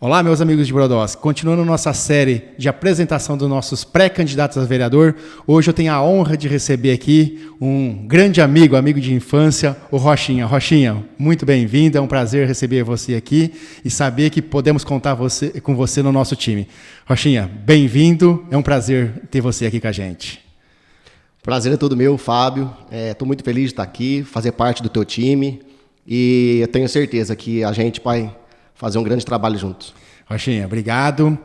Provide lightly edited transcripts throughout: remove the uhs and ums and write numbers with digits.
Olá, meus amigos de Brodowski. Continuando nossa série de apresentação dos nossos pré-candidatos a vereador, hoje eu tenho a honra de receber aqui um grande amigo de infância, o Rochinha. Rochinha, muito bem-vindo, é um prazer receber você aqui e saber que podemos contar com você no nosso time. Rochinha, bem-vindo, é um prazer ter você aqui com a gente. Prazer é todo meu, Fábio. Estou muito feliz de estar aqui, fazer parte do teu time e eu tenho certeza que a gente vai fazer um grande trabalho juntos. Rochinha, obrigado.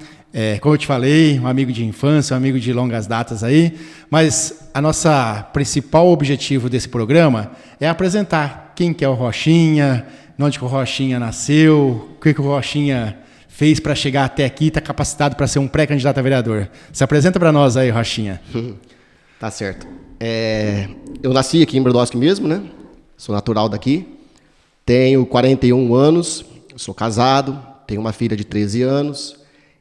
Como eu te falei, um amigo de infância, um amigo de longas datas aí, mas a nossa principal objetivo desse programa é apresentar quem que é o Rochinha, onde que o Rochinha nasceu, o que o Rochinha fez para chegar até aqui e está capacitado para ser um pré-candidato a vereador. Se apresenta para nós aí, Rochinha. Tá certo. Eu nasci aqui em Brodowski mesmo, né? Sou natural daqui. Tenho 41 anos, sou casado, tenho uma filha de 13 anos.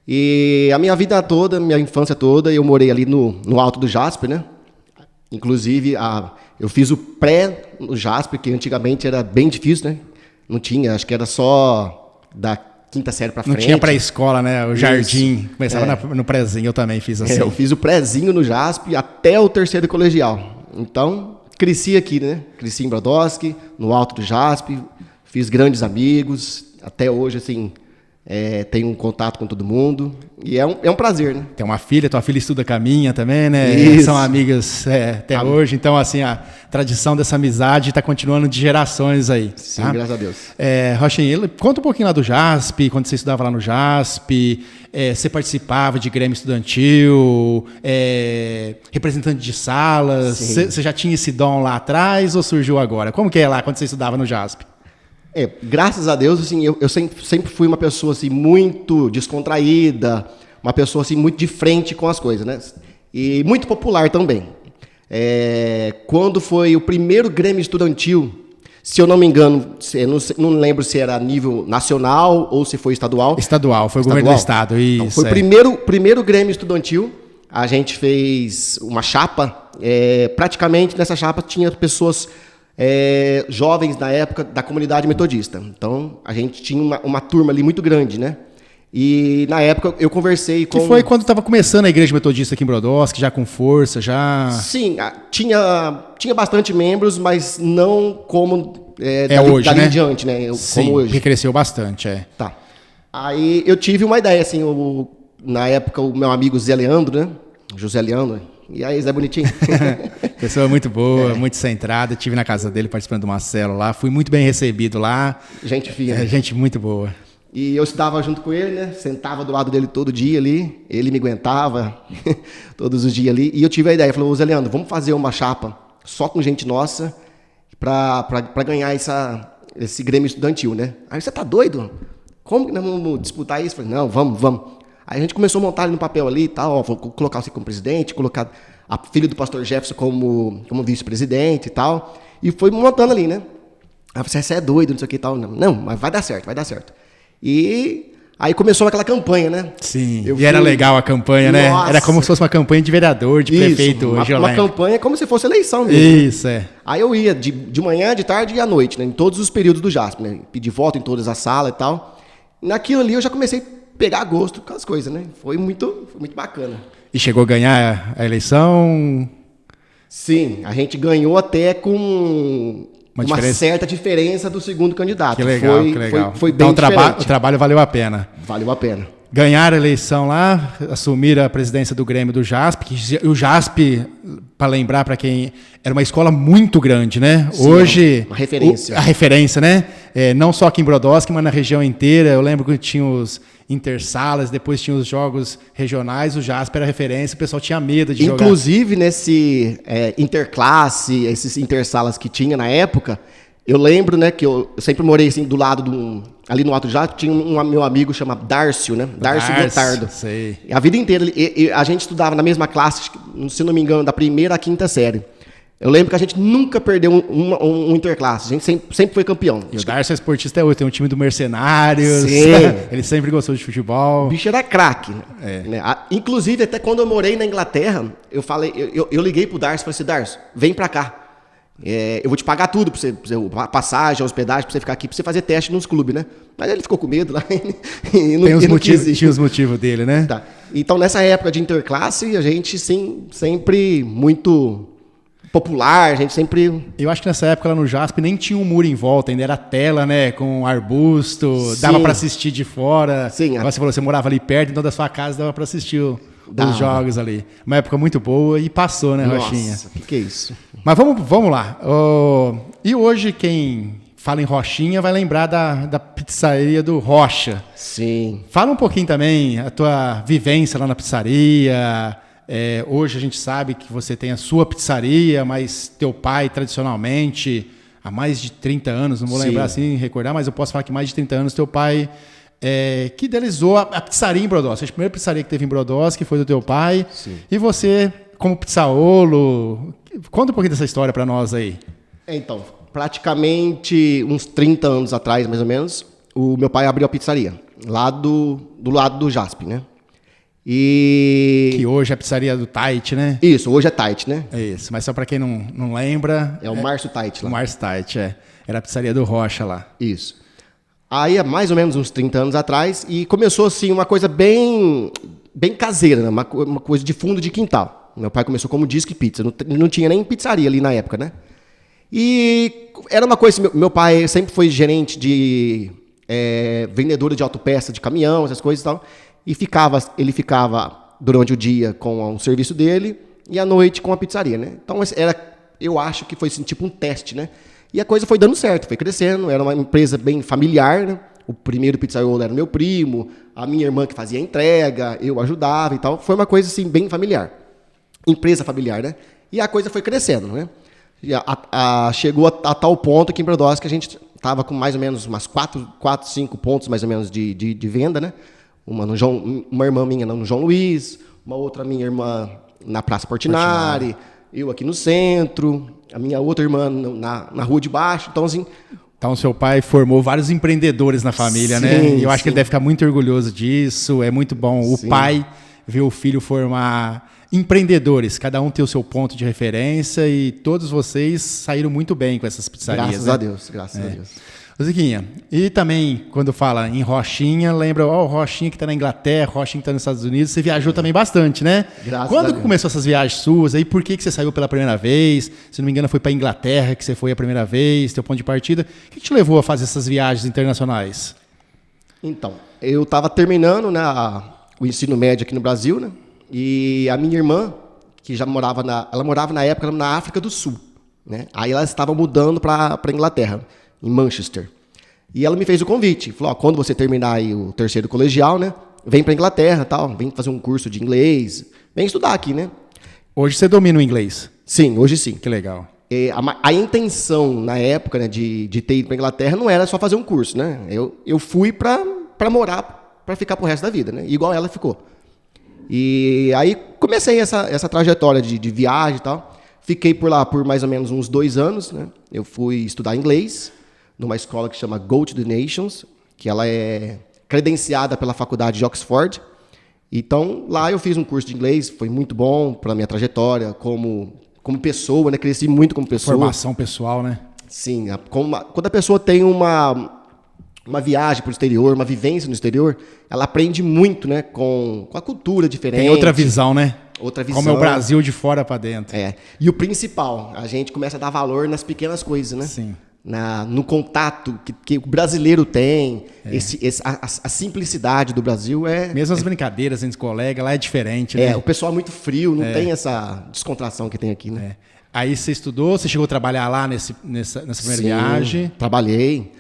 E a minha vida toda, minha infância toda, eu morei ali no Alto do Jasper, né? Inclusive, eu fiz o pré no Jasper, que antigamente era bem difícil, né? Não tinha, acho que era só da quinta série pra frente. Não tinha pré-escola, né? O jardim. Começava no prézinho, eu também fiz assim. Eu fiz o prézinho no Jasper até o terceiro colegial. Então, cresci aqui, né? Cresci em Brodowski, no Alto do Jasper, fiz grandes amigos. Até hoje, assim, tenho um contato com todo mundo. E é um prazer, né? Tem uma filha, tua filha estuda com a minha também, né? Isso. São amigas até hoje. Então, assim, a tradição dessa amizade está continuando de gerações aí. Sim, tá? graças a Deus. Rochinha, conta um pouquinho lá do JASP, quando você estudava lá no JASP, você participava de grêmio estudantil, representante de salas, você já tinha esse dom lá atrás ou surgiu agora? Como que é lá quando você estudava no JASP? Graças a Deus, assim, eu sempre fui uma pessoa assim, muito descontraída, uma pessoa assim, muito de frente com as coisas, né? E muito popular também. Quando foi o primeiro grêmio estudantil, se eu não me engano, eu não lembro se era a nível nacional ou se foi estadual. Estadual, foi o governo do estado, isso. Então, foi o primeiro grêmio estudantil, a gente fez uma chapa, praticamente nessa chapa tinha pessoas jovens na época da comunidade metodista. Então, a gente tinha uma turma ali muito grande, né? E na época eu conversei com... Que foi quando estava começando a igreja metodista aqui em Brodowski, já com força, já... Sim, tinha bastante membros, mas não como hoje, dali né? em diante, né? Sim, como hoje. que cresceu bastante, Tá. Aí eu tive uma ideia, assim, na época o meu amigo Zé Leandro, né? José Leandro. E aí, Zé Bonitinho? Pessoa muito boa, muito centrada. Estive na casa dele participando do Marcelo lá. Fui muito bem recebido lá. Gente fina. Gente muito boa. E eu estudava junto com ele, né? Sentava do lado dele todo dia ali. Ele me aguentava todos os dias ali. E eu tive a ideia. Falei, ô Zé Leandro, vamos fazer uma chapa só com gente nossa para ganhar esse grêmio estudantil, né? Aí você tá doido? Como que nós vamos disputar isso? Eu falei, não, vamos. Aí a gente começou a montar ele no papel ali e tal, ó, vou colocar você como presidente, colocar a filha do pastor Jefferson como vice-presidente e tal. E foi montando ali, né? Aí você é doido, não sei o que e tal. Não, mas vai dar certo. E aí começou aquela campanha, né? Sim, era legal a campanha, né? Nossa. Era como se fosse uma campanha de vereador, de prefeito. Uma campanha como se fosse eleição mesmo. Isso, Aí eu ia de manhã, de tarde e à noite, né? Em todos os períodos do JASP, né? Pedi voto em todas as salas e tal. Naquilo ali eu já comecei a pegar gosto com as coisas, né? Foi muito bacana. E chegou a ganhar a eleição? Sim, a gente ganhou até com uma certa diferença do segundo candidato. Que legal, que legal. Foi bem então diferente. O trabalho valeu a pena. Valeu a pena. Ganharam a eleição lá, assumiram a presidência do Grêmio do JASP, que o JASP, para lembrar para quem, era uma escola muito grande, né? Sim, hoje... Uma referência. A referência, né? Não só aqui em Brodowski, mas na região inteira. Eu lembro que tinha os intersalas, depois tinha os jogos regionais, o JASP era referência, o pessoal tinha medo de jogar. Inclusive, nesse interclasse, esses intersalas que tinha na época, eu lembro, né, que eu sempre morei assim, do lado ali no Alto Jato, tinha meu amigo chamado Dárcio, né? Dárcio Gotardo. Sei. A vida inteira, a gente estudava na mesma classe, se não me engano, da primeira à quinta série. Eu lembro que a gente nunca perdeu um interclasse. A gente sempre foi campeão. E o Darcy é esportista hoje, tem um time do Mercenários. Sim. Ele sempre gostou de futebol. O bicho era craque. Né? Inclusive, até quando eu morei na Inglaterra, eu liguei pro Darcy e falei assim, Darcy, vem pra cá. Eu vou te pagar tudo, passagem, hospedagem, pra você ficar aqui, pra você fazer teste nos clubes, né? Mas ele ficou com medo lá e não quis ir. Tinha os motivos dele, né? Tá. Então, nessa época de interclasse, a gente, sim, sempre muito popular, a gente sempre... Eu acho que nessa época lá no JASP nem tinha um muro em volta, ainda era tela, né? Com arbusto, Sim. dava pra assistir de fora. Sim. Agora você falou, você morava ali perto, então da sua casa dava pra assistir os jogos ali. Uma época muito boa e passou, né, Rochinha? Nossa, que é isso? Mas vamos lá. E hoje quem fala em Rochinha vai lembrar da pizzaria do Rocha. Sim. Fala um pouquinho também a tua vivência lá na pizzaria. Hoje a gente sabe que você tem a sua pizzaria, mas teu pai, tradicionalmente, há mais de 30 anos, não vou lembrar assim, recordar, mas eu posso falar que mais de 30 anos teu pai que idealizou a pizzaria em Brodowski. A primeira pizzaria que teve em Brodowski foi do teu pai. Sim. E você, como pizzaolo, conta um pouquinho dessa história para nós aí. Então, praticamente uns 30 anos atrás, mais ou menos, o meu pai abriu a pizzaria, lá do lado do JASP, né? Que hoje é a pizzaria do Tait, né? Isso, hoje é Tait, né? É isso, mas só para quem não lembra... É o Márcio Tait lá. O Márcio Tait, era a pizzaria do Rocha lá. Isso. Aí, há mais ou menos uns 30 anos atrás, e começou, assim, uma coisa bem caseira, né? Uma coisa de fundo de quintal. Meu pai começou como disque pizza, não tinha nem pizzaria ali na época, né? E era uma coisa assim, meu pai sempre foi gerente de vendedor de autopeça de caminhão, essas coisas e tal, e ele ficava durante o dia com o serviço dele e à noite com a pizzaria, né? Então eu acho que foi assim, tipo um teste, né? E a coisa foi dando certo, foi crescendo, era uma empresa bem familiar, né? O primeiro pizzaiolo era meu primo, a minha irmã que fazia a entrega, eu ajudava e tal, foi uma coisa assim bem familiar, empresa familiar, né? E a coisa foi crescendo, né? Chegou a tal ponto aqui em Brodowski que a gente estava com mais ou menos umas 4, 5 pontos mais ou menos de venda, né? Uma irmã minha no João Luiz, uma outra minha irmã na Praça Portinari, eu aqui no centro, a minha outra irmã na rua de baixo. Então, assim... Então, seu pai formou vários empreendedores na família, né? E eu acho que ele deve ficar muito orgulhoso disso. É muito bom o pai ver o filho formar empreendedores. Cada um tem o seu ponto de referência e todos vocês saíram muito bem com essas pizzarias. Graças a Deus, graças a Deus. Ziquinha, e também, quando fala em Rochinha, lembra, o Rochinha que está na Inglaterra, Rochinha que está nos Estados Unidos, você viajou também bastante, né? Graças Quando a Deus. começou essas viagens suas aí, por que você saiu pela primeira vez? Se não me engano, foi para a Inglaterra que você foi a primeira vez, teu ponto de partida. O que te levou a fazer essas viagens internacionais? Então, eu estava terminando, né, o ensino médio aqui no Brasil, né? E a minha irmã, que já morava na época na África do Sul, né? Aí ela estava mudando para a Inglaterra, em Manchester. E ela me fez o convite, falou, quando você terminar aí o terceiro colegial, né, vem para a Inglaterra, tal, vem fazer um curso de inglês, vem estudar aqui, né? Hoje você domina o inglês? Sim, hoje sim. Que legal. A intenção na época, né, de ter ido para a Inglaterra não era só fazer um curso, né? Eu fui para morar, para ficar pro resto da vida, né? Igual ela ficou. E aí comecei essa trajetória de viagem e tal. Fiquei por lá por mais ou menos uns 2 anos, né? Eu fui estudar inglês numa escola que chama Go to the Nations, que ela é credenciada pela faculdade de Oxford. Então, lá eu fiz um curso de inglês, foi muito bom para a minha trajetória como pessoa, né? Cresci muito como pessoa. Formação pessoal, né? Sim, quando a pessoa tem uma viagem para o exterior, uma vivência no exterior, ela aprende muito, né? Com a cultura diferente. Tem outra visão, né? Outra visão. Como é o Brasil de fora para dentro. E o principal, a gente começa a dar valor nas pequenas coisas, né? Sim. No contato que o brasileiro tem, a simplicidade do Brasil é... Mesmo as brincadeiras entre os colegas, lá é diferente, né? O pessoal é muito frio, não tem essa descontração que tem aqui, né? Aí você estudou, você chegou a trabalhar lá nessa primeira viagem? Trabalhei.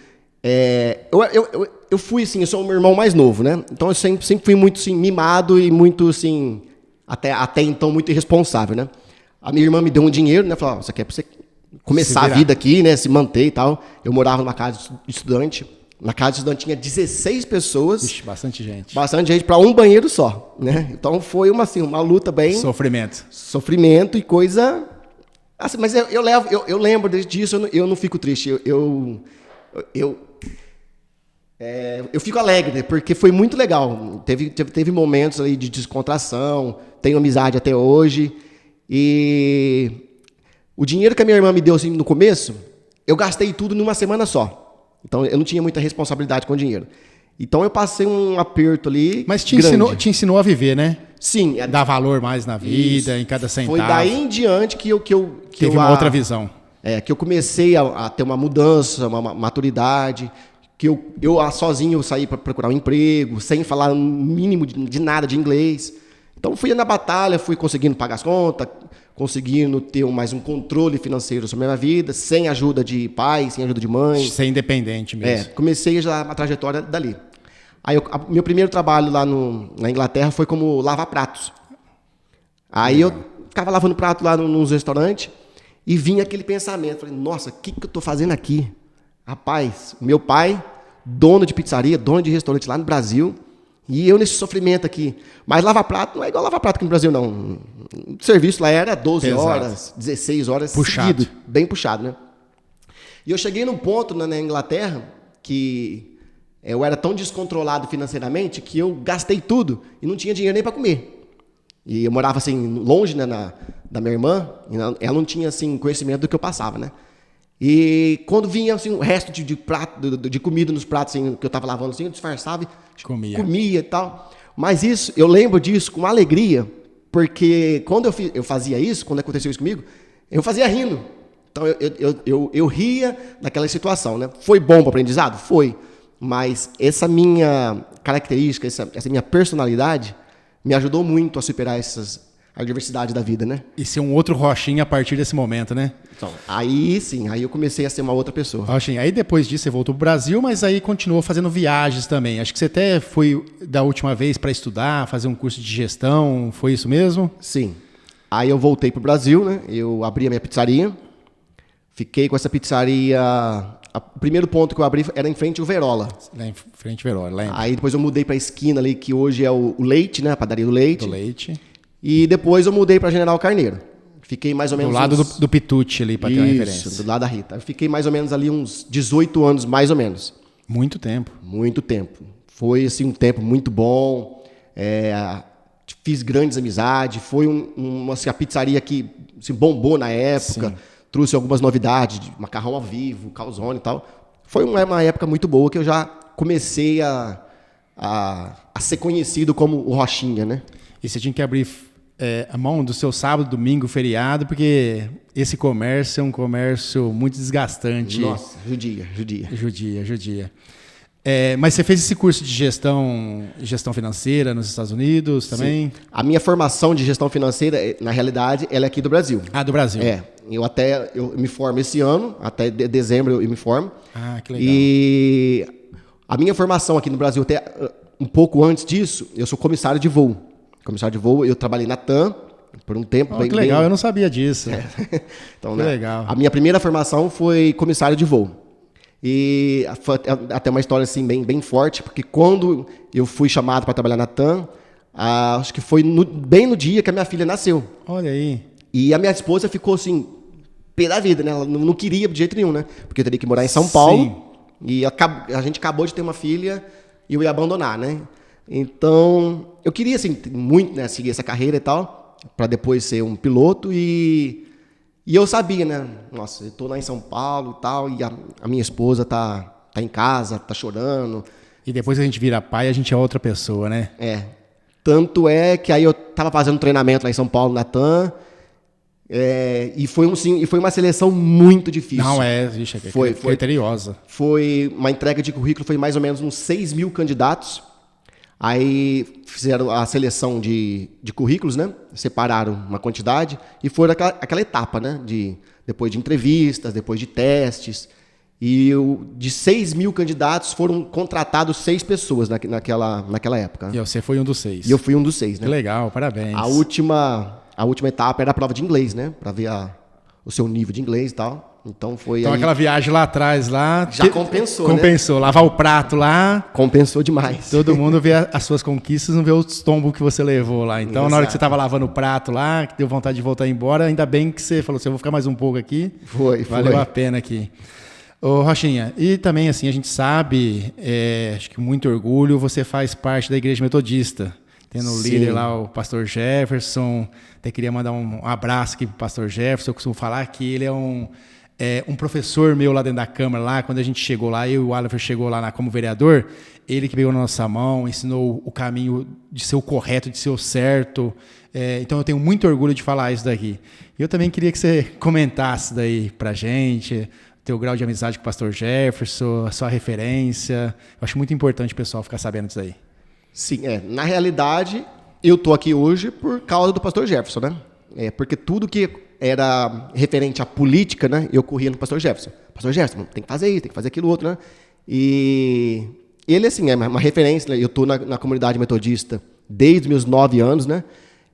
Eu fui, assim, eu sou o meu irmão mais novo, né? Então eu sempre fui muito, assim, mimado e muito, assim, até então muito irresponsável, né? A minha irmã me deu um dinheiro, né? Falou, isso aqui é pra você começar a vida aqui, né? Se manter e tal. Eu morava numa casa de estudante. Na casa de estudante tinha 16 pessoas. Ixi, bastante gente. Bastante gente para um banheiro só, né? Então foi uma luta bem... Sofrimento e coisa... Assim, mas eu lembro disso, eu não fico triste. Eu fico alegre, né? Porque foi muito legal. Teve momentos aí de descontração, tenho amizade até hoje. E O dinheiro que a minha irmã me deu assim, no começo, eu gastei tudo numa semana só. Então, eu não tinha muita responsabilidade com o dinheiro. Então, eu passei um aperto ali. Mas te grande. ensinou a viver, né? Sim. Dar valor mais na vida, Isso. em cada centavo. Foi daí em diante que eu Teve uma outra visão. Que eu comecei a ter uma mudança, uma maturidade, que eu sozinho saí para procurar um emprego, sem falar um mínimo de nada de inglês. Então, fui na batalha, fui conseguindo pagar as contas, conseguindo ter mais um controle financeiro sobre a minha vida, sem ajuda de pai, sem ajuda de mãe. Ser independente mesmo. Comecei já a trajetória dali. Aí, meu primeiro trabalho lá na Inglaterra foi como lava-pratos. Aí eu ficava lavando prato lá nos restaurantes e vinha aquele pensamento. Falei, nossa, o que eu estou fazendo aqui? Rapaz, meu pai, dono de pizzaria, dono de restaurante lá no Brasil, e eu nesse sofrimento aqui. Mas lava-prato não é igual lava-prato aqui no Brasil, não. O serviço lá era 12 Exato. horas, 16 horas Puxado. seguido. Bem puxado, né? E eu cheguei num ponto na Inglaterra que eu era tão descontrolado financeiramente que eu gastei tudo e não tinha dinheiro nem para comer. E eu morava assim, longe, né, da minha irmã, e ela não tinha assim, conhecimento do que eu passava, né? E quando vinha assim, o resto de prato, de comida nos pratos assim, que eu estava lavando, assim, eu disfarçava e comia e tal. Mas isso, eu lembro disso com alegria, porque quando eu fazia isso, quando aconteceu isso comigo, eu fazia rindo. Então eu ria daquela situação, né? Foi bom para o aprendizado? Foi. Mas essa minha característica, essa minha personalidade, me ajudou muito a superar a adversidade da vida, né? E ser um outro Rochinha a partir desse momento, né? Então, aí sim, aí eu comecei a ser uma outra pessoa. Rochinha, aí depois disso você voltou pro Brasil, mas aí continuou fazendo viagens também. Acho que você até foi da última vez para estudar, fazer um curso de gestão, foi isso mesmo? Sim. Aí eu voltei pro Brasil, né? Eu abri a minha pizzaria, fiquei com essa pizzaria. O primeiro ponto que eu abri era em frente ao Verola. Lá em frente ao Verola, lembra? Aí depois eu mudei para a esquina ali, que hoje é o Leite, né? A padaria do Leite. Do Leite. E depois eu mudei para General Carneiro. Fiquei mais ou menos... Do lado do Pitucci ali, para ter uma referência. Isso, do lado da Rita. Eu fiquei mais ou menos ali uns 18 anos, mais ou menos. Muito tempo. Muito tempo. Foi, assim, um tempo muito bom. Fiz grandes amizades. Foi a pizzaria que assim, bombou na época. Sim. Trouxe algumas novidades, de macarrão ao vivo, calzone e tal. Foi uma época muito boa que eu já comecei a ser conhecido como o Rochinha, né? E você tinha que abrir a mão do seu sábado, domingo, feriado, porque esse comércio é um comércio muito desgastante. Nossa, judia. Mas você fez esse curso de gestão financeira nos Estados Unidos também? Sim. A minha formação de gestão financeira, na realidade, ela é aqui do Brasil. Ah, do Brasil. Eu me formo esse ano, até dezembro eu me formo. Ah, que legal. E a minha formação aqui no Brasil, até um pouco antes disso, eu sou comissário de voo. Eu trabalhei na TAM por um tempo. Que legal, eu não sabia disso. Então, que né, legal. A minha primeira formação foi comissário de voo. E foi até uma história assim, bem forte, porque quando eu fui chamado para trabalhar na TAM, acho que foi bem no dia que a minha filha nasceu. Olha aí. E a minha esposa ficou assim, pé da vida, né? Ela não queria de jeito nenhum, né? Porque eu teria que morar em São Paulo. Sim. E a gente acabou de ter uma filha e eu ia abandonar, né? Então, eu queria, assim, muito, né, seguir essa carreira e tal, para depois ser um piloto e eu sabia, né, nossa, eu tô lá em São Paulo e tal, e a minha esposa tá em casa, tá chorando. E depois que a gente vira pai, a gente é outra pessoa, né? Tanto é que aí eu tava fazendo treinamento lá em São Paulo, na TAM, e foi uma seleção muito difícil. Não, foi criteriosa. Foi uma entrega de currículo, foi mais ou menos uns 6 mil candidatos. Aí fizeram a seleção de currículos, né? Separaram uma quantidade e foi aquela etapa, né? Depois de entrevistas, depois de testes. E de 6 mil candidatos foram contratados 6 pessoas naquela época. E você foi um dos 6. E eu fui um dos 6, né? Que legal, parabéns. A última etapa era a prova de inglês, né? Para ver o seu nível de inglês e tal. Então aquela viagem lá atrás já compensou, né? Lavar o prato lá. Compensou demais. Todo mundo vê as suas conquistas, não vê os tombos que você levou lá. Então, Exato. Na hora que você estava lavando o prato lá, que deu vontade de voltar embora, ainda bem que você falou assim, eu vou ficar mais um pouco aqui. Valeu a pena aqui. Ô, Rochinha, e também assim, a gente sabe, acho que com muito orgulho, você faz parte da Igreja Metodista tendo o Sim. líder lá, o pastor Jefferson. Até queria mandar um abraço aqui pro pastor Jefferson. Eu costumo falar que ele é um professor meu lá dentro da Câmara, lá, quando a gente chegou lá, eu e o Oliver chegou lá como vereador, ele que pegou na nossa mão, ensinou o caminho de ser o correto, de ser o certo. Então eu tenho muito orgulho de falar isso daqui. E eu também queria que você comentasse daí pra gente, teu grau de amizade com o pastor Jefferson, a sua referência. Eu acho muito importante o pessoal ficar sabendo disso aí. Sim, na realidade, eu tô aqui hoje por causa do pastor Jefferson, né? Porque tudo que era referente à política, né, eu corria no pastor Jefferson. Pastor Jefferson, tem que fazer isso, tem que fazer aquilo outro, né? E ele, assim, é uma referência, né? Eu tô na comunidade metodista desde os meus 9 anos, né?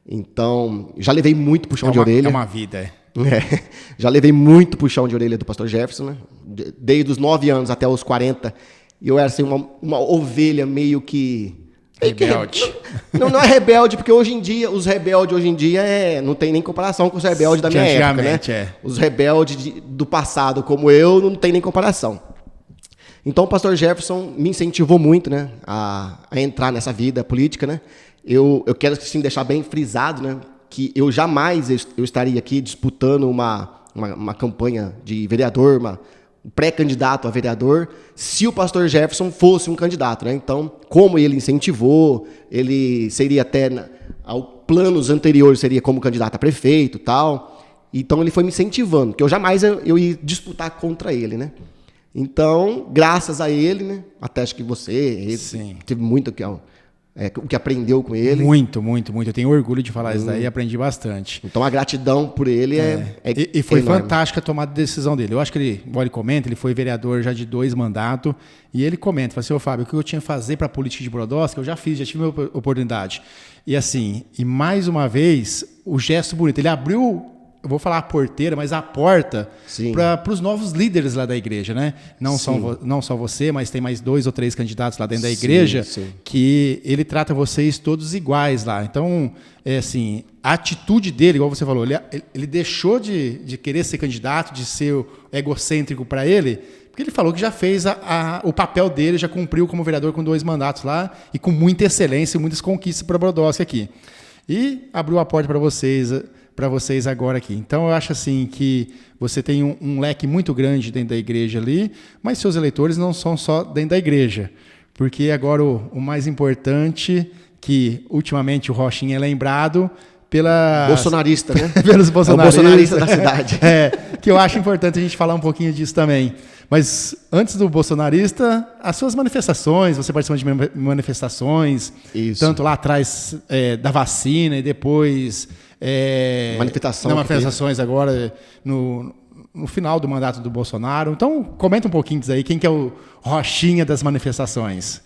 Então, já levei muito puxão de orelha. É uma vida, Já levei muito puxão de orelha do pastor Jefferson, né? Desde os 9 anos até os 40. Eu era, assim, uma ovelha meio que... Rebelde. Não é rebelde, porque hoje em dia, os rebeldes hoje em dia não tem nem comparação com os rebeldes da minha época, né? Os rebeldes do passado, como eu, não tem nem comparação. Então, o pastor Jefferson me incentivou muito, né, a entrar nessa vida política, né? Eu quero, assim, deixar bem frisado, né, que eu jamais eu estaria aqui disputando uma campanha de vereador, um pré-candidato a vereador, se o pastor Jefferson fosse um candidato, né? Então, como ele incentivou, ele seria até, ao planos anteriores, seria como candidato a prefeito e tal. Então, ele foi me incentivando, que eu jamais eu ia disputar contra ele, né? Então, graças a ele, né? Até acho que você teve muito o que aprendeu com ele. Muito, muito, muito. Eu tenho orgulho de falar isso daí, aprendi bastante. Então, a gratidão por ele E foi enorme. fantástica a tomada de decisão dele. Eu acho que ele comenta, ele foi vereador já de 2 mandatos, e ele comenta, fala assim, ô Fábio, o que eu tinha que fazer para a política de Brodowski, eu já fiz, já tive minha oportunidade. E assim, mais uma vez, o gesto bonito, ele abriu... Eu vou falar a porteira, mas a porta para os novos líderes lá da igreja, né? Não só você, mas tem mais 2 ou 3 candidatos lá dentro da igreja que ele trata vocês todos iguais lá. Então, assim, a atitude dele, igual você falou, ele deixou de querer ser candidato, de ser egocêntrico para ele, porque ele falou que já fez o papel dele, já cumpriu como vereador com 2 mandatos lá e com muita excelência e muitas conquistas para Brodowski aqui. E abriu a porta para vocês agora aqui. Então, eu acho assim que você tem um leque muito grande dentro da igreja ali, mas seus eleitores não são só dentro da igreja, porque agora o mais importante, que ultimamente o Rochinha é lembrado bolsonarista, né? pelos bolsonaristas. É o bolsonarista da cidade. Que eu acho importante a gente falar um pouquinho disso também. Mas antes do bolsonarista, as suas manifestações, você participou de manifestações, tanto lá atrás da vacina e depois... manifestações agora no final do mandato do Bolsonaro. Então, comenta um pouquinho disso aí, quem que é o Rochinha das manifestações?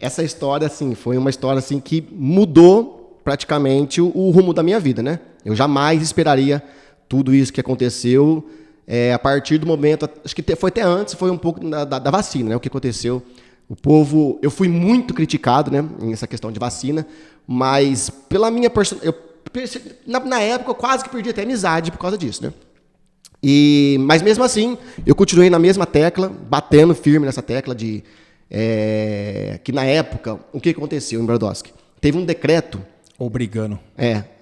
Essa história, assim, foi uma história assim, que mudou praticamente o rumo da minha vida, né? Eu jamais esperaria tudo isso que aconteceu a partir do momento, acho que foi até antes, foi um pouco da vacina, né? O que aconteceu. O povo, eu fui muito criticado, né, nessa questão de vacina, mas pela minha personalidade, na época eu quase que perdi até amizade por causa disso, né? Mas mesmo assim, eu continuei na mesma tecla, batendo firme nessa tecla de que na época, o que aconteceu em Brodowski? Teve um decreto...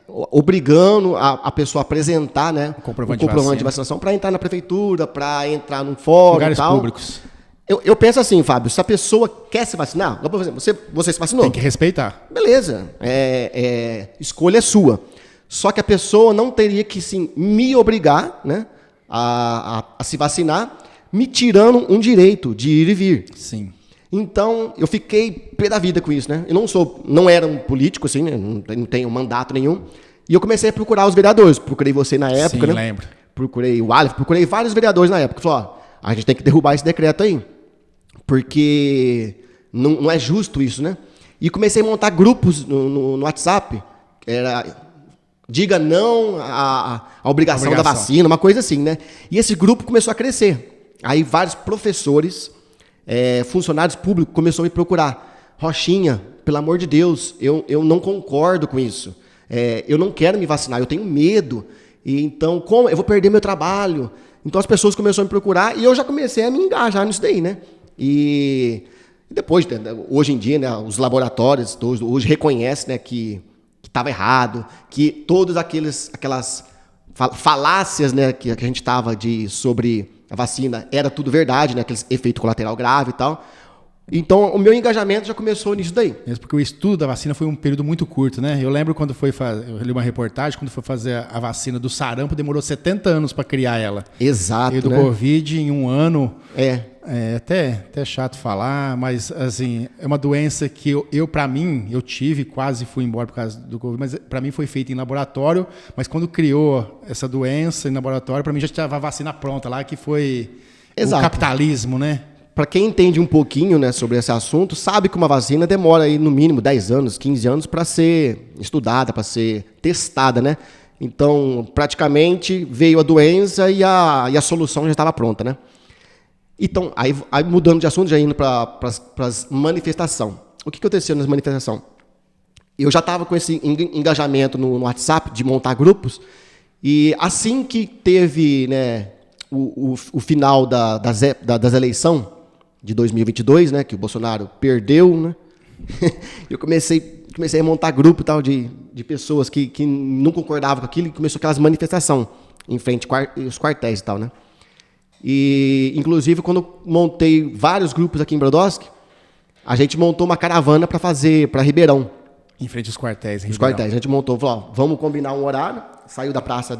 Obrigando a pessoa a apresentar, né, o comprovante de vacinação para entrar na prefeitura, para entrar num fórum lugares e tal. Públicos. Eu penso assim, Fábio, se a pessoa quer se vacinar, por exemplo, você se vacinou. Tem que respeitar. Beleza, escolha é sua. Só que a pessoa não teria que, sim, me obrigar, né, a se vacinar, me tirando um direito de ir e vir. Sim. Então, eu fiquei pé da vida com isso, né? Eu não era um político, assim, né? Não tenho mandato nenhum. E eu comecei a procurar os vereadores. Procurei você na época, né? Lembro. Procurei o Aleph, procurei vários vereadores na época. Falei, a gente tem que derrubar esse decreto aí. Porque não é justo isso, né? E comecei a montar grupos no WhatsApp. Diga não à obrigação da vacina, uma coisa assim, né? E esse grupo começou a crescer. Aí vários professores... funcionários públicos começaram a me procurar. Rochinha, pelo amor de Deus, eu não concordo com isso. Eu não quero me vacinar, eu tenho medo. E então, como eu vou perder meu trabalho? Então as pessoas começaram a me procurar e eu já comecei a me engajar nisso daí, né? E Depois, hoje em dia, né, os laboratórios hoje reconhecem, né, que estava errado, que todas aquelas falácias, né, que a gente estava sobre a vacina era tudo verdade, né, aquele efeito colateral grave e tal. Então, o meu engajamento já começou nisso daí. Mesmo porque o estudo da vacina foi um período muito curto, né? Eu lembro quando eu li uma reportagem, quando foi fazer a vacina do sarampo, demorou 70 anos para criar ela. Exato, e do né? Covid, em um ano... É até chato falar, mas assim, é uma doença que para mim, eu tive, quase fui embora por causa do Covid, mas para mim foi feita em laboratório, mas quando criou essa doença em laboratório, para mim já estava a vacina pronta lá, que foi Exato. O capitalismo, né? Para quem entende um pouquinho, né, sobre esse assunto, sabe que uma vacina demora aí no mínimo 10 anos, 15 anos para ser estudada, para ser testada, né? Então, praticamente veio a doença e a solução já estava pronta, né? Então, aí mudando de assunto, já indo para as manifestações. O que aconteceu nas manifestações? Eu já estava com esse engajamento no WhatsApp de montar grupos, e assim que teve, né, o final das eleições de 2022, né, que o Bolsonaro perdeu, né, eu comecei a montar grupo tal, de pessoas que não concordavam com aquilo, e começou aquelas manifestações em frente aos quartéis e tal, né? E, inclusive, quando eu montei vários grupos aqui em Brodowski, a gente montou uma caravana para Ribeirão. Em frente aos quartéis. Os quartéis. A gente montou, falou, ó, vamos combinar um horário, saiu da praça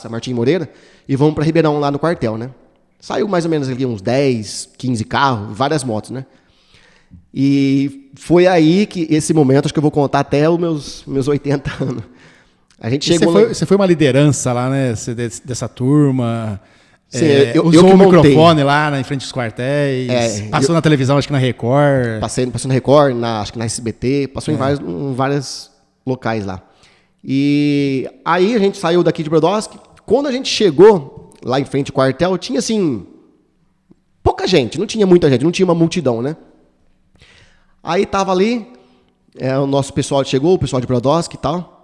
Martim Moreira e vamos para Ribeirão lá no quartel, né? Saiu mais ou menos ali uns 10, 15 carros, várias motos, né? E foi aí que esse momento, acho que eu vou contar até os meus 80 anos. A gente chegou você foi uma liderança lá, né? Dessa turma... Sim, usou o microfone lá em frente dos quartéis, passou na televisão, acho que na Record. Passou na Record, acho que na SBT, passou em vários locais lá. E aí a gente saiu daqui de Brodowski. Quando a gente chegou lá em frente ao quartel, tinha assim, pouca gente, não tinha muita gente, não tinha uma multidão, né? Aí tava ali, o nosso pessoal chegou, o pessoal de Brodowski e tal.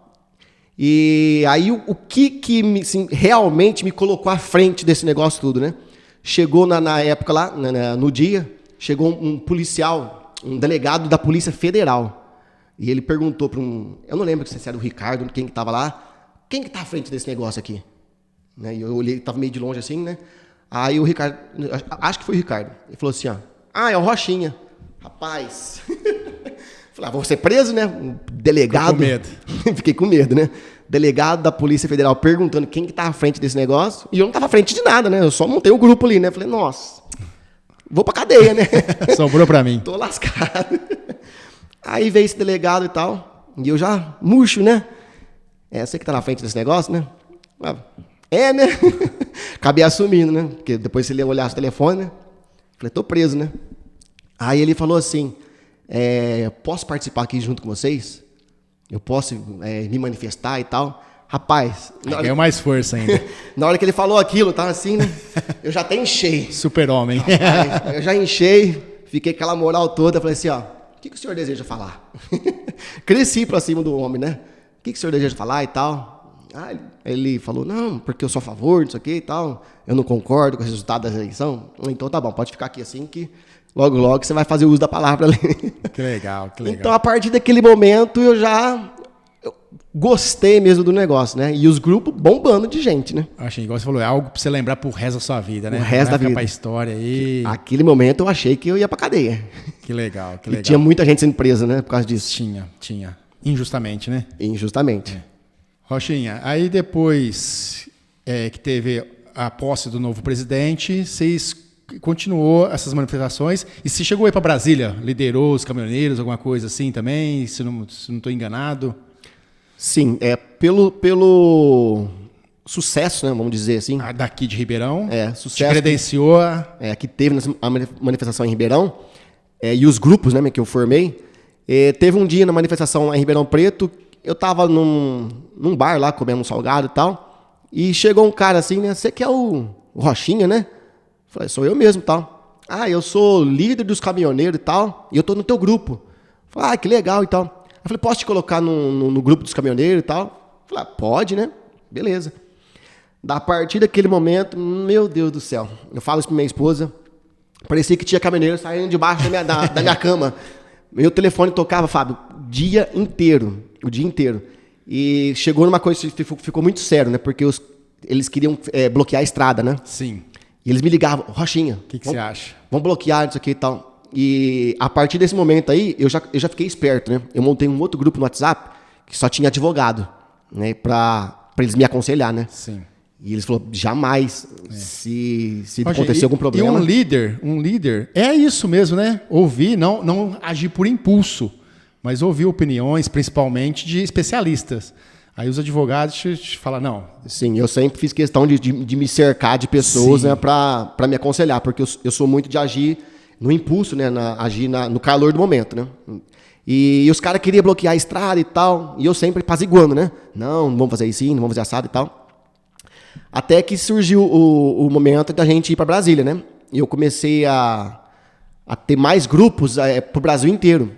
E aí o que assim, realmente me colocou à frente desse negócio tudo, né? Chegou na época lá, no dia, chegou um policial, um delegado da Polícia Federal. E ele perguntou para eu não lembro se era o Ricardo, quem que estava lá, quem que tá à frente desse negócio aqui? Né? E eu olhei, estava meio de longe assim, né? Aí o Ricardo, acho que foi o Ricardo, ele falou assim, ó, é o Rochinha. Rapaz... Falei, vou ser preso, né? Um delegado. Fiquei com medo. Fiquei com medo, né? Delegado da Polícia Federal perguntando quem que tá à frente desse negócio. E eu não tava à frente de nada, né? Eu só montei um grupo ali, né? Falei, nossa, vou pra cadeia, né? Sobrou pra mim. Tô lascado. Aí veio esse delegado e tal. E eu já murcho, né? Você que tá na frente desse negócio, né? Né? Acabei assumindo, né? Porque depois se ele olhasse o telefone, né? Falei, tô preso, né? Aí ele falou assim... posso participar aqui junto com vocês? Eu posso me manifestar e tal? Rapaz... Ganhou mais força ainda. Na hora que ele falou aquilo, tava assim, né? Eu já até enchei. Super-homem. Eu já enchei, fiquei com aquela moral toda, falei assim, ó, o que o senhor deseja falar? Cresci pra cima do homem, né? O que o senhor deseja falar e tal? Ele falou, não, porque eu sou a favor disso aqui e tal, eu não concordo com o resultado da eleição. Então tá bom, pode ficar aqui assim que... Logo você vai fazer uso da palavra ali. Que legal, que legal. Então, a partir daquele momento, eu gostei mesmo do negócio, né? E os grupos bombando de gente, né? Achei, igual você falou, é algo pra você lembrar pro resto da sua vida, né? O resto da vida. Pra história aí. Aquele momento, eu achei que eu ia pra cadeia. Que legal, que e legal. tinha muita gente sendo presa, né? Por causa disso. Tinha. Injustamente, né? Injustamente. Rochinha, aí depois que teve a posse do novo presidente, vocês... continuou essas manifestações e se chegou aí para Brasília, liderou os caminhoneiros, alguma coisa assim também, se não estou enganado? Sim, pelo sucesso, né, vamos dizer assim. Daqui de Ribeirão, sucesso. Te credenciou que teve a manifestação em Ribeirão, e os grupos, né, que eu formei. Teve um dia na manifestação lá em Ribeirão Preto, eu estava num bar lá, comendo um salgado e tal, e chegou um cara assim, né, você que é o Rochinha, né? Falei, sou eu mesmo, tal. Eu sou líder dos caminhoneiros e tal, e eu tô no teu grupo. Falei, que legal e tal. Eu falei, posso te colocar no grupo dos caminhoneiros e tal? Falei, pode, né? Beleza. A partir daquele momento, meu Deus do céu, eu falo isso pra minha esposa, Parecia que tinha caminhoneiro saindo debaixo da minha cama. Meu telefone tocava, Fábio, o dia inteiro. E chegou numa coisa que ficou muito sério, né? Porque eles queriam bloquear a estrada, né? Sim. E eles me ligavam, Rochinha. O que você acha? Vamos bloquear isso aqui e tal. E a partir desse momento aí, eu já fiquei esperto, né? Eu montei um outro grupo no WhatsApp que só tinha advogado, né? Pra eles me aconselhar, né? Sim. E eles falaram, jamais, se acontecer algum problema... E um líder, é isso mesmo, né? Ouvir, não agir por impulso, mas ouvir opiniões, principalmente de especialistas. Aí os advogados te falam, não. Sim, eu sempre fiz questão de me cercar de pessoas, né, para me aconselhar, porque eu sou muito de agir no impulso, né, agir no calor do momento, né? E os caras queriam bloquear a estrada e tal, e eu sempre apaziguando, né? Não vamos fazer isso, não vamos fazer assado e tal. Até que surgiu o momento da gente ir para Brasília, né? E eu comecei a ter mais grupos para o Brasil inteiro.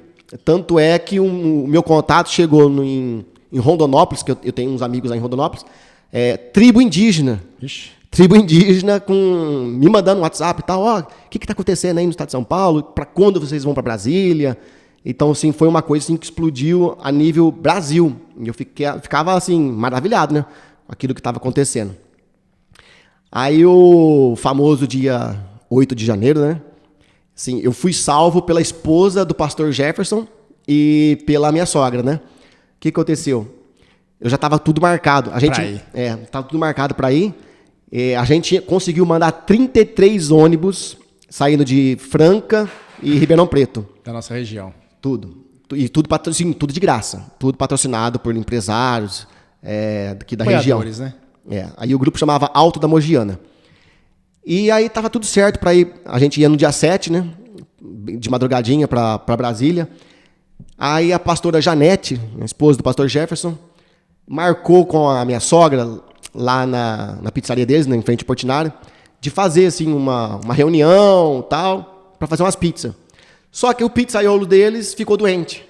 Tanto é que o meu contato chegou em Rondonópolis, que eu tenho uns amigos lá em Rondonópolis, tribo indígena. Ixi. Tribo indígena me mandando um WhatsApp e tal, o que está acontecendo aí no estado de São Paulo? Para quando vocês vão para Brasília? Então, assim, foi uma coisa assim, que explodiu a nível Brasil. E eu ficava, assim, maravilhado, né? Com aquilo que estava acontecendo. Aí, o famoso dia 8 de janeiro, né? Assim, eu fui salvo pela esposa do pastor Jefferson e pela minha sogra, né? O que aconteceu? Eu já estava tudo marcado. Estava tudo marcado para ir. A gente conseguiu mandar 33 ônibus saindo de Franca e Ribeirão Preto. Da nossa região. Tudo. E tudo de graça. Tudo patrocinado por empresários daqui da região. Né? Aí o grupo chamava Alto da Mogiana. E aí tava tudo certo para ir. A gente ia no dia 7, né? De madrugadinha para Brasília. Aí a pastora Janete, a esposa do pastor Jefferson, marcou com a minha sogra lá na pizzaria deles, em frente ao Portinari, de fazer assim uma reunião tal, para fazer umas pizzas. Só que o pizzaiolo deles ficou doente.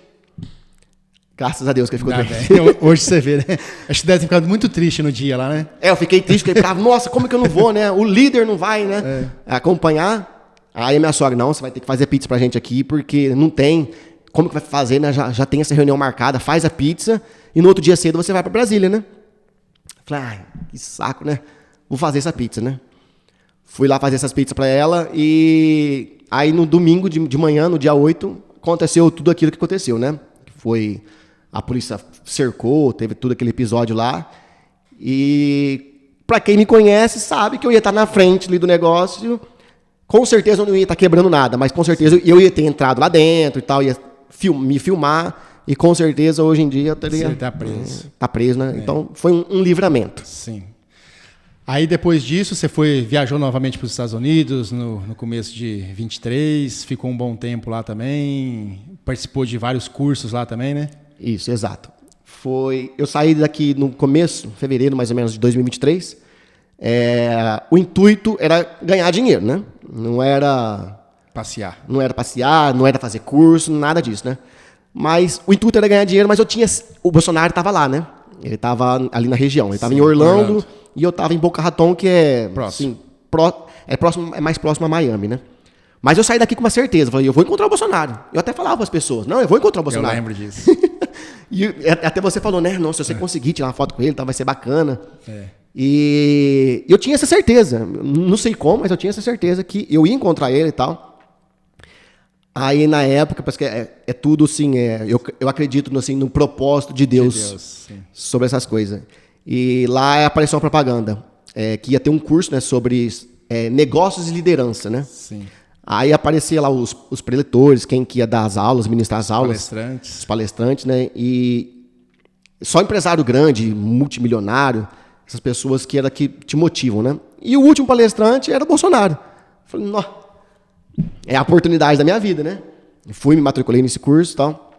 Graças a Deus que ele ficou doente. Hoje você vê, né? Acho que deve ter ficado muito triste no dia lá, né? Eu fiquei triste, porque ele ficava, nossa, como que eu não vou, né? O líder não vai, né? Acompanhar. Aí a minha sogra, não, você vai ter que fazer pizza pra gente aqui, porque não tem. Como que vai fazer, né? Já tem essa reunião marcada, faz a pizza, e no outro dia cedo você vai pra Brasília, né? Falei, que saco, né? Vou fazer essa pizza, né? Fui lá fazer essas pizzas pra ela, e aí no domingo de manhã, no dia 8, aconteceu tudo aquilo que aconteceu, né? Foi... A polícia cercou, teve todo aquele episódio lá. E pra quem me conhece, sabe que eu ia estar na frente ali do negócio. Com certeza eu não ia estar quebrando nada, mas com certeza eu ia ter entrado lá dentro e tal, ia me filmar. E com certeza hoje em dia eu teria... Você tá preso. Tá preso, né? Então foi um livramento. Sim. Aí depois disso você viajou novamente para os Estados Unidos no começo de 23, ficou um bom tempo lá também, participou de vários cursos lá também, né? Isso, exato. Eu saí daqui no começo, fevereiro mais ou menos de 2023. O intuito era ganhar dinheiro, né? Não era passear, não era fazer curso, nada disso, né? Mas o intuito era ganhar dinheiro, mas o Bolsonaro estava lá, né? Ele estava ali na região, ele estava em Orlando e eu estava em Boca Raton, que é próximo. Assim, é mais próximo a Miami, né? Mas eu saí daqui com uma certeza, falei, eu vou encontrar o Bolsonaro. Eu até falava para as pessoas, não, eu vou encontrar o Bolsonaro. Eu lembro disso. E até você falou, né? Não, se você conseguir tirar uma foto com ele, tá, vai ser bacana. E eu tinha essa certeza. Não sei como, mas eu tinha essa certeza que eu ia encontrar ele e tal. Aí, na época, parece que é tudo assim... eu acredito assim, no propósito de Deus sobre essas coisas. E lá apareceu uma propaganda que ia ter um curso, né, sobre negócios e liderança, né? Sim. Aí aparecia lá os preletores, quem que ia dar as aulas, ministrar as aulas. Os palestrantes, né? E só empresário grande, multimilionário, essas pessoas que te motivam, né? E o último palestrante era o Bolsonaro. Falei, não, é a oportunidade da minha vida, né? Fui, me matriculei nesse curso e tal.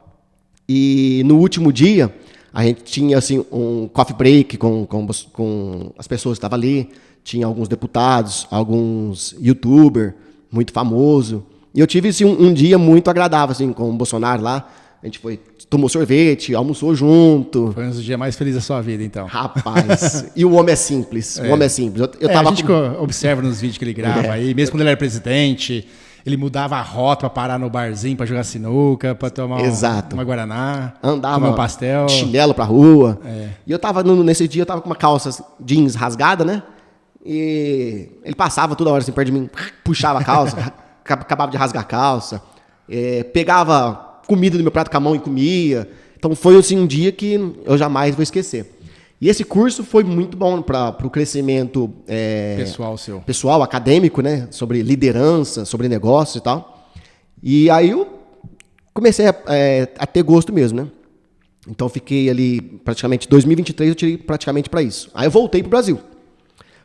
E no último dia, a gente tinha assim, um coffee break com as pessoas que estavam ali. Tinha alguns deputados, alguns youtubers, muito famoso. E eu tive assim, um dia muito agradável assim, com o Bolsonaro lá. A gente tomou sorvete, almoçou junto. Foi um dos dias mais felizes da sua vida, então. Rapaz, e o homem é simples. O homem é simples. A gente observa nos vídeos que ele grava aí, mesmo quando ele era presidente, ele mudava a rota para parar no barzinho, para jogar sinuca, para tomar uma guaraná, andava comer um pastel, de chinelo pra rua. E eu tava, nesse dia, eu tava com uma calça jeans rasgada, né? E ele passava toda hora assim perto de mim, puxava a calça, acabava de rasgar a calça, pegava comida do meu prato com a mão e comia. Então foi assim, um dia que eu jamais vou esquecer. E esse curso foi muito bom para o crescimento pessoal, acadêmico, né? Sobre liderança, sobre negócios e tal. E aí eu comecei a ter gosto mesmo, né? Então eu fiquei ali praticamente 2023 eu tirei praticamente para isso. Aí eu voltei pro Brasil.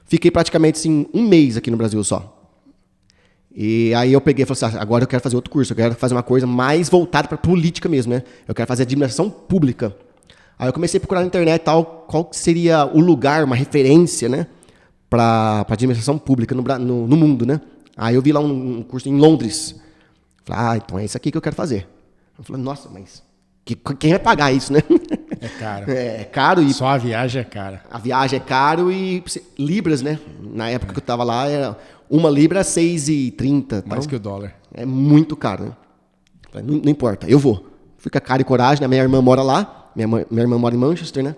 Fiquei praticamente assim, um mês aqui no Brasil só. E aí eu peguei e falei assim, agora eu quero fazer outro curso, eu quero fazer uma coisa mais voltada para política mesmo, né? Eu quero fazer administração pública. Aí eu comecei a procurar na internet tal, qual seria o lugar, uma referência, né? Para administração pública no mundo, né? Aí eu vi lá um curso em Londres. Falei, então é isso aqui que eu quero fazer. Eu falei, nossa, mas quem vai pagar isso, né? É caro. É caro. E só a viagem é cara. A viagem é caro e libras, né? Na época que eu tava lá, era uma libra 6,30. Mais que o dólar. É muito caro, né? Não importa, eu vou. Fui com a cara e coragem, né? Minha irmã mora lá, minha irmã mora em Manchester, né?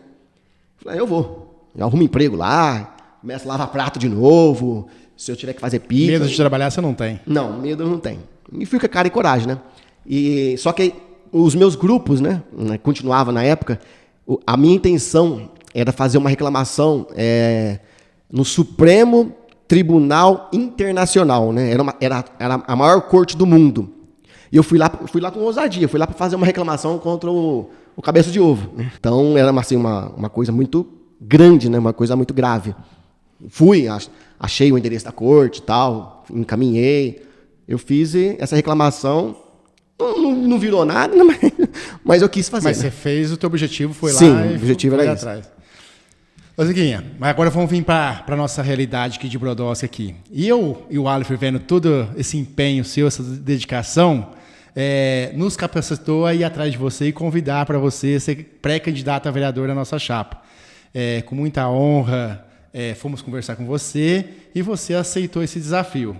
Falei, eu vou. Eu arrumo emprego lá, começo a lavar prato de novo, se eu tiver que fazer pizza. Medo de trabalhar você não tem? Não, medo eu não tenho. E fui com a cara e coragem, né? Só que os meus grupos, né? Continuava na época, a minha intenção era fazer uma reclamação no Supremo Tribunal Internacional, né? Era a maior corte do mundo. E eu fui lá com ousadia, fui lá para fazer uma reclamação contra o cabeça de ovo. Né? Então era assim, uma coisa muito grande, né? Uma coisa muito grave. Fui, achei o endereço da corte e tal, encaminhei. Eu fiz essa reclamação, não virou nada, mas eu quis fazer. Mas né? você fez, o teu objetivo foi Sim, lá e o objetivo era isso. Atrás. Ô, Ziguinha, mas agora vamos vir para a nossa realidade aqui de Brodowski aqui. E eu e o Aleph vendo todo esse empenho seu, essa dedicação, nos capacitou a ir atrás de você e convidar para você ser pré-candidato a vereador na nossa chapa. Com muita honra, fomos conversar com você e você aceitou esse desafio.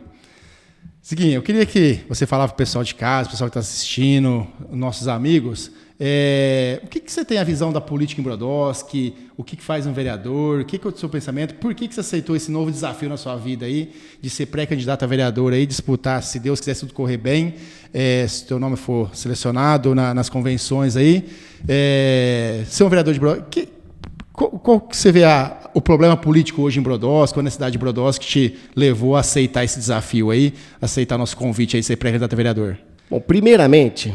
Seguinte, eu queria que você falasse para o pessoal de casa, o pessoal que está assistindo, nossos amigos, o que você tem a visão da política em Brodowski, o que faz um vereador, o que é o seu pensamento, por que você aceitou esse novo desafio na sua vida aí, de ser pré-candidato a vereador aí, disputar, se Deus quiser tudo correr bem, se o teu nome for selecionado nas convenções aí, ser um vereador de Brodowski, qual que você vê o problema político hoje em Brodowski, a necessidade de Brodowski que te levou a aceitar esse desafio aí, aceitar nosso convite aí de ser pré-candidato a vereador? Bom, primeiramente,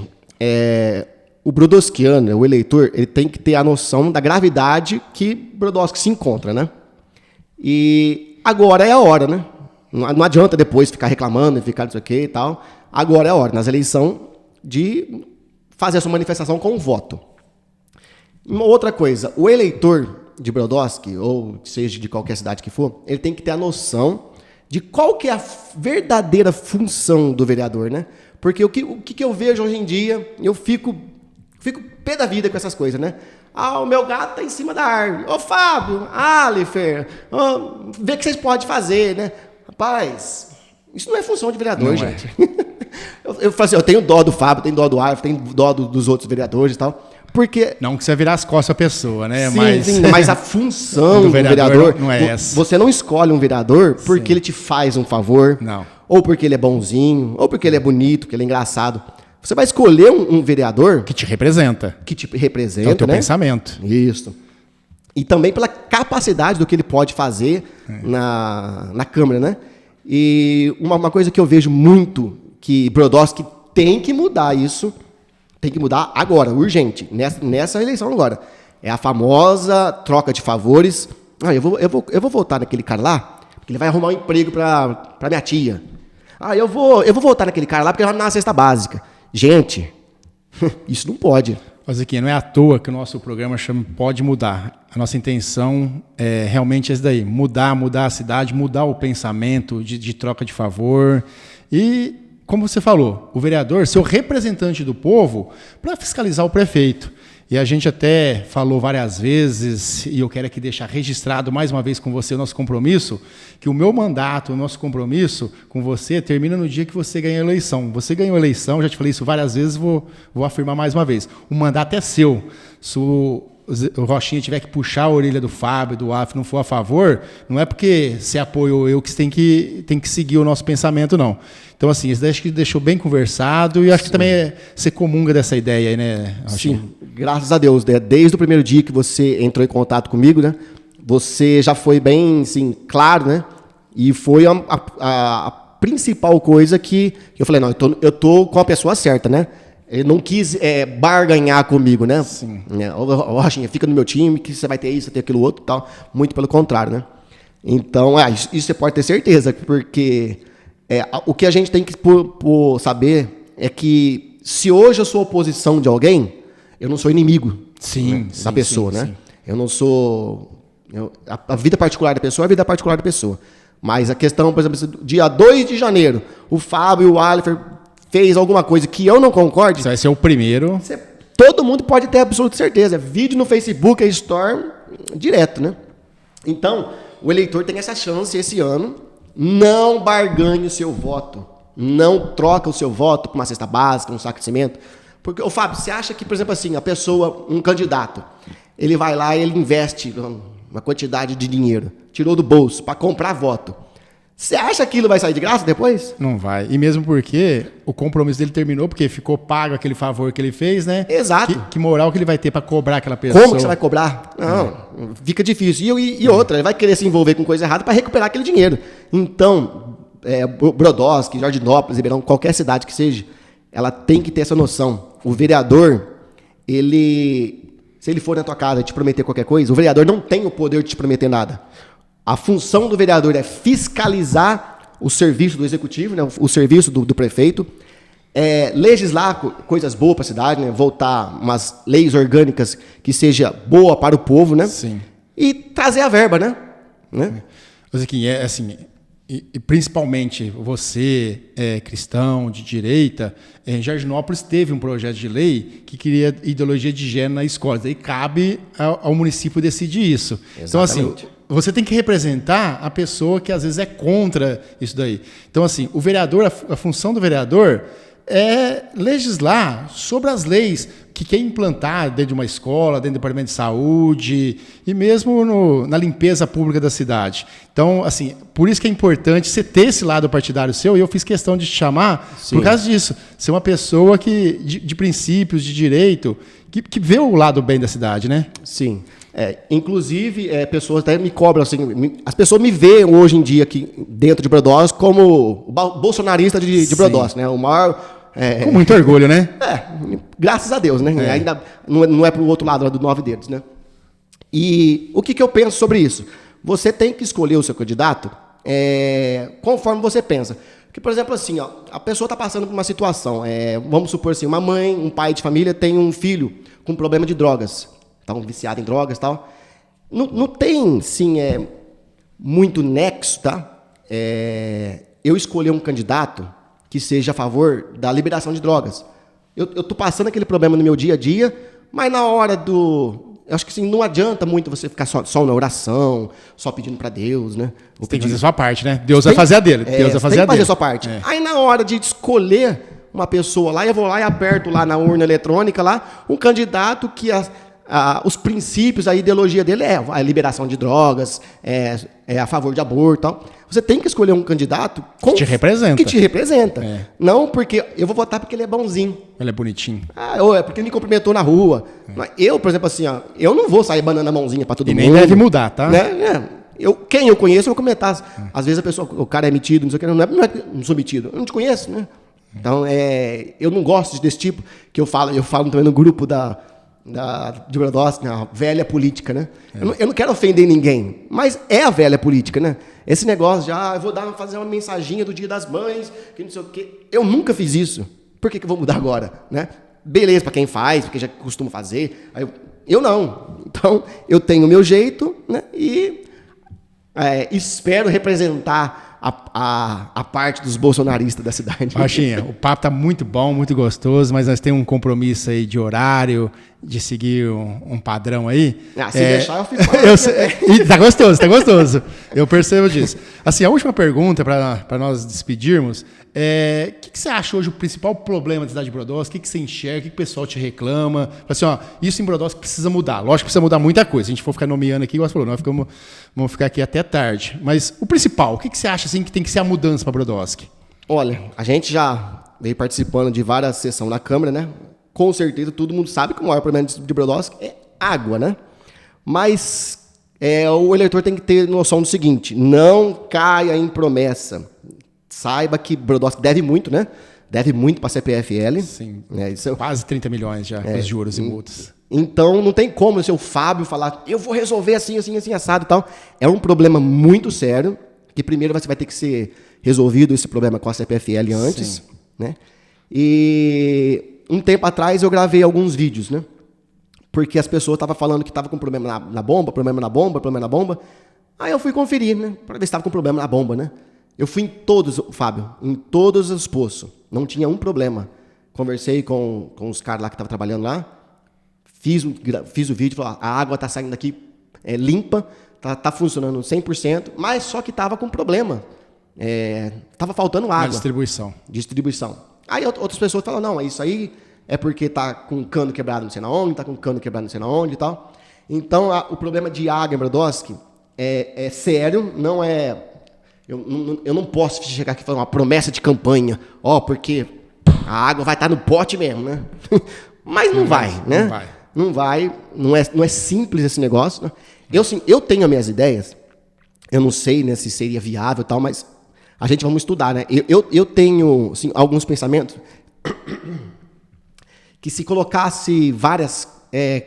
o brodowskiano, o eleitor, ele tem que ter a noção da gravidade que Brodowski se encontra, né? E agora é a hora, né? Não adianta depois ficar reclamando, ficar não sei o que e tal. Agora é a hora, nas eleições, de fazer a sua manifestação com o voto. Uma outra coisa, o eleitor de Brodowski, ou seja de qualquer cidade que for, ele tem que ter a noção de qual que é a verdadeira função do vereador, né? Porque o que eu vejo hoje em dia, eu fico pé da vida com essas coisas, né? O meu gato tá em cima da árvore. Ô, Fábio, Alifer, vê o que vocês podem fazer, né? Rapaz, isso não é função de vereador, não gente. Eu falo assim, eu tenho dó do Fábio, tenho dó do Alifer, tenho dó dos outros vereadores e tal. Porque... Não que você virar as costas à pessoa, né? Sim, mas a função do vereador não é essa. Você não escolhe um vereador porque ele te faz um favor. Não. Ou porque ele é bonzinho, ou porque ele é bonito, que ele é engraçado. Você vai escolher um vereador... Que te representa. Que te representa, é o teu né? pensamento. Isso. E também pela capacidade do que ele pode fazer na Câmara, né? E uma coisa que eu vejo muito, que Brodowski tem que mudar isso, tem que mudar agora, urgente, nessa eleição agora. É a famosa troca de favores. Eu vou votar naquele cara lá, porque ele vai arrumar um emprego para minha tia. Eu vou votar naquele cara lá, porque ele vai me dar uma cesta básica. Gente, isso não pode. Mas aqui, não é à toa que o nosso programa chama Pode Mudar. A nossa intenção é realmente essa daí, mudar a cidade, mudar o pensamento de troca de favor. E, como você falou, o vereador ser o representante do povo para fiscalizar o prefeito. E a gente até falou várias vezes, e eu quero aqui deixar registrado mais uma vez com você o nosso compromisso, que o meu mandato, o nosso compromisso com você termina no dia que você ganha a eleição. Você ganhou a eleição, já te falei isso várias vezes, vou afirmar mais uma vez. O mandato é seu. Se o Rochinha tiver que puxar a orelha do Fábio, do AF, não for a favor, não é porque você apoiou eu que tem que seguir o nosso pensamento, não. Então, assim, isso acho que deixou bem conversado e acho que também você comunga dessa ideia aí, né, Rochinha? Sim, graças a Deus, né? Desde o primeiro dia que você entrou em contato comigo, né? Você já foi bem, assim, claro, né? E foi a principal coisa que eu falei, não, eu tô com a pessoa certa, né? Ele não quis barganhar comigo, né? Sim. Rochinha, fica no meu time, que você vai ter isso, vai ter aquilo outro e tal. Muito pelo contrário, né? Então, isso você pode ter certeza, porque o que a gente tem que saber é que se hoje eu sou oposição de alguém, eu não sou inimigo da pessoa, né? Sim. Eu não sou... A vida particular da pessoa é a vida particular da pessoa. Mas a questão, por exemplo, dia 2 de janeiro, o Fábio e o Alifer fez alguma coisa que eu não concorde... Você vai ser o primeiro... Todo mundo pode ter absoluta certeza. Vídeo no Facebook, Store, direto, né? Então, o eleitor tem essa chance esse ano. Não barganhe o seu voto. Não troca o seu voto por uma cesta básica, um saco de cimento. Porque, Fábio, você acha que, por exemplo, assim, a pessoa, um candidato, ele vai lá e ele investe uma quantidade de dinheiro, tirou do bolso para comprar voto. Você acha que aquilo vai sair de graça depois? Não vai. E mesmo porque o compromisso dele terminou, porque ficou pago aquele favor que ele fez, né? Exato. Que moral que ele vai ter para cobrar aquela pessoa? Como que você vai cobrar? Não, fica difícil. E outra, ele vai querer se envolver com coisa errada para recuperar aquele dinheiro. Então, Brodowski, Jardinópolis, Ribeirão, qualquer cidade que seja, ela tem que ter essa noção. O vereador, se ele for na tua casa e te prometer qualquer coisa, o vereador não tem o poder de te prometer nada. A função do vereador é fiscalizar o serviço do executivo, né, o serviço do prefeito, legislar coisas boas para a cidade, né, voltar umas leis orgânicas que seja boa para o povo, né? Sim. E trazer a verba, né? Zequinha, assim, e principalmente você, cristão, de direita, em Jardinópolis teve um projeto de lei que queria ideologia de gênero na escola. Daí cabe ao município decidir isso. Exatamente. Então, assim, você tem que representar a pessoa que às vezes é contra isso daí. Então, assim, o vereador, a função do vereador é legislar sobre as leis que quer implantar dentro de uma escola, dentro do departamento de saúde e mesmo na limpeza pública da cidade. Então, assim, por isso que é importante você ter esse lado partidário seu, e eu fiz questão de te chamar por causa disso. Ser uma pessoa que, de princípios, de direito, que vê o lado bem da cidade, né? Sim. Inclusive, pessoas até me cobram, assim, as pessoas me veem hoje em dia aqui dentro de Brodowski como o bolsonarista de Brodowski, né? O maior... Com muito orgulho, né? Graças a Deus, né? Ainda não é pro outro lado, do 9 dedos, né? E o que eu penso sobre isso? Você tem que escolher o seu candidato conforme você pensa. Porque, por exemplo, assim, ó, a pessoa está passando por uma situação, vamos supor assim, uma mãe, um pai de família tem um filho com problema de drogas, tá viciado em drogas e tal. Não tem, sim, muito nexo, tá? Eu escolher um candidato que seja a favor da liberação de drogas. Eu tô passando aquele problema no meu dia a dia, mas na hora eu acho que assim, não adianta muito você ficar só na oração, só pedindo para Deus, né? Você tem que fazer a sua parte, né? Deus vai fazer a dele. Deus vai fazer a dele. Tem que fazer a sua parte. Aí na hora de escolher uma pessoa lá, eu vou lá e aperto lá na urna eletrônica lá, um candidato que os princípios, a ideologia dele é a liberação de drogas, a favor de aborto e tal. Você tem que escolher um candidato que te representa. Que te representa. Não porque eu vou votar porque ele é bonzinho. Ele é bonitinho. Ou porque ele me cumprimentou na rua. Eu, por exemplo, assim, eu não vou sair banando a mãozinha para todo mundo. E nem deve mudar, tá? Né? Quem eu conheço, eu vou comentar. Às vezes o cara é metido, não sei o que, não sou metido. Eu não te conheço, né? Então, eu não gosto desse tipo que eu falo também no grupo de Brodowski, a velha política, né? Eu não quero ofender ninguém, mas é a velha política, né? Esse negócio de, eu vou fazer uma mensaginha do Dia das Mães, que não sei o quê. Eu nunca fiz isso. Por que eu vou mudar agora, né? Beleza, para quem faz, porque já costuma fazer. Eu não. Então, eu tenho o meu jeito, né? E espero representar a parte dos bolsonaristas da cidade. Rochinha, o papo tá muito bom, muito gostoso, mas nós temos um compromisso aí de horário, de seguir um padrão aí. Se deixar, eu fico Tá gostoso, tá gostoso. Eu percebo disso. Assim, a última pergunta para nós despedirmos é: o que você acha hoje o principal problema da cidade de Brodowski? O que você enxerga? O que o pessoal te reclama? Assim, ó, isso em Brodowski precisa mudar. Lógico que precisa mudar muita coisa. Se a gente for ficar nomeando aqui, igual você falou, nós vamos ficar aqui até tarde. Mas o principal, o que você acha assim, que tem que ser a mudança para Brodowski? Olha, a gente já veio participando de várias sessões na Câmara, né? Com certeza todo mundo sabe que o maior problema de Brodowski é água, né? Mas o eleitor tem que ter noção do seguinte: não caia em promessa. Saiba que Brodowski deve muito, né? Deve muito para a CPFL. Sim, isso quase 30 milhões já, com os juros e multas. Então não tem como o seu Fábio falar, eu vou resolver assim, assim, assim, assado e tal. É um problema muito sério, que primeiro você vai ter que ser resolvido esse problema com a CPFL antes, sim, né? E um tempo atrás eu gravei alguns vídeos, né? Porque as pessoas estavam falando que estava com problema na bomba, problema na bomba, problema na bomba. Aí eu fui conferir, né? Para ver se estava com problema na bomba, né? Eu fui em todos, Fábio, em todos os poços. Não tinha um problema. Conversei com os caras lá que estavam trabalhando lá. Fiz o vídeo, falei, a água está saindo daqui limpa, tá funcionando 100%, mas só que estava com problema. Estava faltando água. Na distribuição. Aí outras pessoas falam, não, isso aí é porque tá com cano quebrado não sei na onde, tá com cano quebrado não sei na onde e tal. Então, o problema de água em Brodowski é sério, não é... Eu não posso chegar aqui e falar uma promessa de campanha, porque a água vai estar no pote mesmo, né? Mas não vai, né? Não vai, não é simples esse negócio, né? Eu tenho as minhas ideias, eu não sei, né, se seria viável e tal, mas a gente vamos estudar, né? Eu tenho assim, alguns pensamentos que se colocasse várias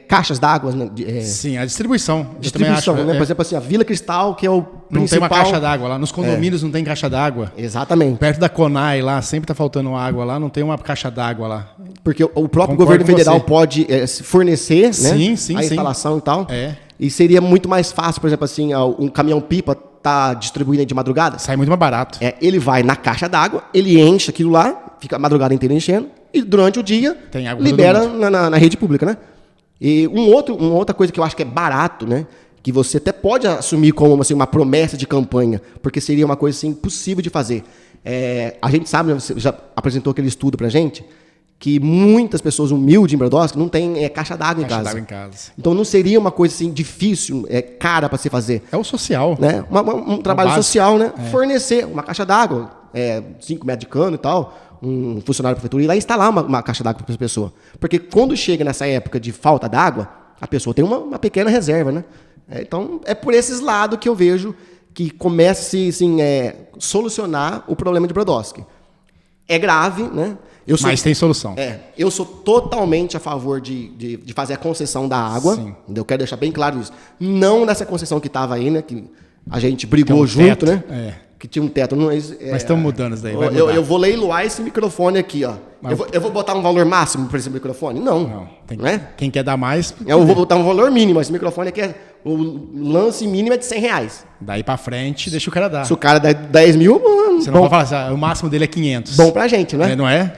caixas d'água... Né, sim, a distribuição. Distribuição, acho, né? Por exemplo, assim, a Vila Cristal, que é o principal... Não tem uma caixa d'água lá. Nos condomínios não tem caixa d'água. Exatamente. Perto da Conai lá, sempre tá faltando água lá, não tem uma caixa d'água lá. Porque o próprio governo federal pode fornecer, né, sim, a instalação e tal. É. E seria muito mais fácil, por exemplo, assim, um caminhão-pipa tá distribuindo de madrugada. Sai muito mais barato. Ele vai na caixa d'água, ele enche aquilo lá, fica a madrugada inteira enchendo, e durante o dia libera na rede pública, né? E uma outra coisa que eu acho que é barato, né? Que você até pode assumir como assim, uma promessa de campanha, porque seria uma coisa assim, impossível de fazer. A gente sabe, você já apresentou aquele estudo pra gente, que muitas pessoas humildes em Brodowski não têm caixa d'água em casa. Então não seria uma coisa assim difícil, cara para se fazer. É o social. Né? Um trabalho social, né? Fornecer uma caixa d'água, 5 metros de cano e tal, um funcionário da prefeitura ir lá instalar uma caixa d'água para essa pessoa. Porque quando chega nessa época de falta d'água, a pessoa tem uma pequena reserva, né? Então é por esses lados que eu vejo que comece assim, solucionar o problema de Brodowski. É grave, né? Mas tem solução. Eu sou totalmente a favor de fazer a concessão da água. Sim. Eu quero deixar bem claro isso. Não nessa concessão que estava aí, né? Que a gente brigou junto, teto, né? Que tinha um teto. Mas estamos mudando isso daí. Eu vou leiloar esse microfone aqui, ó. Eu vou botar um valor máximo para esse microfone? Não. Né? Quem quer dar mais... Eu vou botar um valor mínimo. Esse microfone aqui o lance mínimo é de R$100. Daí para frente, deixa o cara dar. Se o cara dá 10 mil... Você não pode falar assim, o máximo dele é 500. Bom pra gente, né? Não é?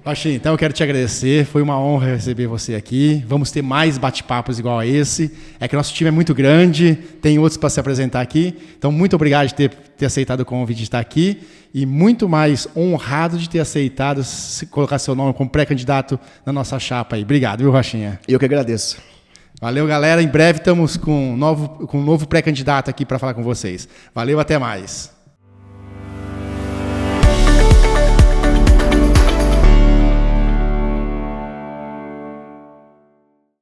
Rochinha, então eu quero te agradecer. Foi uma honra receber você aqui. Vamos ter mais bate-papos igual a esse. É que nosso time é muito grande, tem outros para se apresentar aqui. Então, muito obrigado de ter aceitado o convite de estar aqui. E muito mais honrado de ter aceitado colocar seu nome como pré-candidato na nossa chapa aí. Obrigado, viu, Rochinha? Eu que agradeço. Valeu, galera. Em breve estamos com um novo pré-candidato aqui para falar com vocês. Valeu, até mais.